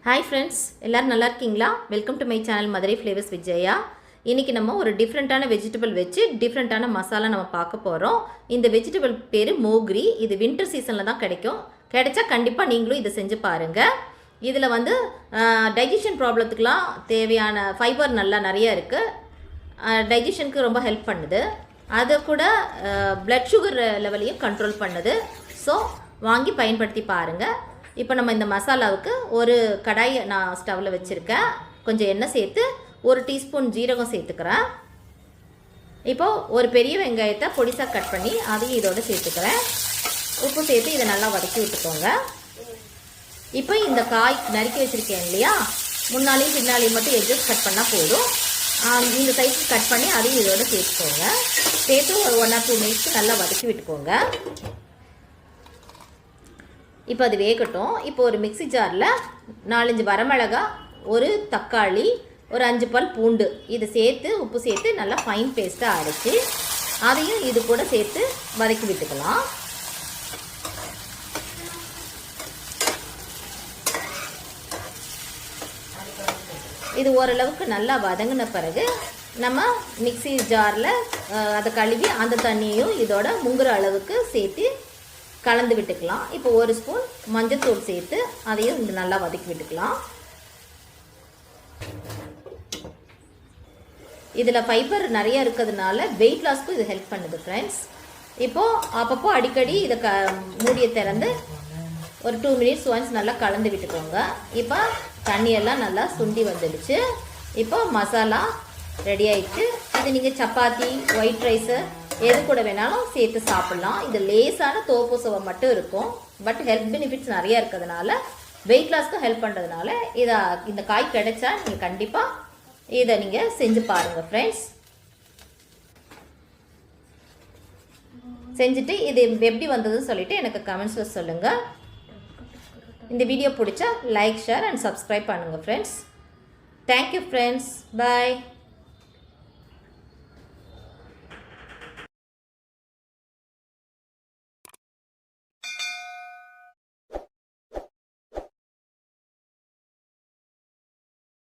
Hi friends, எல்லோரும் நல்லா இருக்கீங்களா? Welcome to my channel Madurai flavours with Jaya. இன்றைக்கி நம்ம ஒரு டிஃப்ரெண்ட்டான வெஜிடபிள் வச்சு டிஃப்ரெண்ட்டான மசாலா நம்ம பார்க்க போகிறோம். இந்த வெஜிடபிள் பேர் மோக்ரி. இது வின்டர் சீசனில் தான் கிடைக்கும். கிடைச்சா கண்டிப்பாக நீங்களும் இதை செஞ்சு பாருங்கள். இதில் வந்து டைஜஷன் ப்ராப்ளத்துக்கெலாம் தேவையான ஃபைபர் நல்லா நிறையா இருக்குது. டைஜஷனுக்கு ரொம்ப ஹெல்ப் பண்ணுது. அதை கூட பிளட் சுகர் லெவலையும் கண்ட்ரோல் பண்ணுது. ஸோ வாங்கி பயன்படுத்தி பாருங்கள். இப்போ நம்ம இந்த மசாலாவுக்கு ஒரு கடாய் நான் ஸ்டவ்வில் வச்சுருக்கேன். கொஞ்சம் எண்ணெய் சேர்த்து 1 டீஸ்பூன் ஜீரகம் சேர்த்துக்கிறேன். இப்போது ஒரு பெரிய வெங்காயத்தை பொடிசாக கட் பண்ணி அதையும் இதோடு சேர்த்துக்கிறேன். உப்பு சேர்த்து இதை நல்லா வதக்கி விட்டுக்கோங்க. இப்போ இந்த காய் நறுக்கி வச்சுருக்கேன் இல்லையா, முன்னாலையும் பின்னாலையும் மட்டும் எட்ஜஸ் கட் பண்ணால் போதும். இந்த சைஸ்க்கு கட் பண்ணி அதையும் இதோட சேர்த்துக்கோங்க. சேர்த்து ஒரு 1 or 2 மினிட்ஸ்க்கு நல்லா வதக்கி விட்டுக்கோங்க. இப்போ அது வேகட்டும். இப்போ ஒரு மிக்சி ஜாரில் 4-5 வரமிளகா, ஒரு தக்காளி, ஒரு 5 பல் பூண்டு இதை சேர்த்து உப்பு சேர்த்து நல்லா ஃபைன் பேஸ்ட்டாக அரைச்சி அதையும் இது கூட சேர்த்து வதக்கி விட்டுக்கலாம். இது ஓரளவுக்கு நல்லா வதங்கின பிறகு நம்ம மிக்சி ஜாரில் அதை கழுவி அந்த தண்ணியையும் இதோட முங்குற அளவுக்கு சேர்த்து கலந்து விட்டுக்கலாம். இப்போ 1 ஸ்பூன் மஞ்சள்தூள் சேர்த்து அதையும் நல்லா வதக்கி விட்டுக்கலாம். இதில் ஃபைபர் நிறைய இருக்கிறதுனால வெயிட் லாஸ்க்கு இது ஹெல்ப் பண்ணுது ஃப்ரெண்ட்ஸ். இப்போது அப்பப்போ அடிக்கடி இதை மூடியை திறந்து ஒரு 2 மினிட்ஸ் ஒன்ஸ் நல்லா கலந்து விட்டுக்கோங்க. இப்போ தண்ணியெல்லாம் நல்லா சுண்டி வந்துடுச்சு. இப்போ மசாலா ரெடி ஆகிடுச்சு. இது நீங்கள் சப்பாத்தி, ஒயிட் ரைஸு எது கூட வேணாலும் சேர்த்து சாப்பிட்லாம். இது லேசான தோப்பு சுவை மட்டும் இருக்கும். பட் ஹெல்த் பெனிஃபிட்ஸ் நிறையா இருக்கிறதுனால, வெயிட் லாஸ்க்கு ஹெல்ப் பண்ணுறதுனால இந்த காய் கிடைச்சா நீங்கள் கண்டிப்பாக இதை நீங்கள் செஞ்சு பாருங்கள் ஃப்ரெண்ட்ஸ். செஞ்சுட்டு இது எப்படி வந்ததுன்னு சொல்லிவிட்டு எனக்கு கமெண்ட்ஸில் சொல்லுங்கள். இந்த வீடியோ பிடிச்சா லைக், ஷேர் அண்ட் சப்ஸ்கிரைப் பண்ணுங்கள் ஃப்ரெண்ட்ஸ். Thank you friends. பாய்.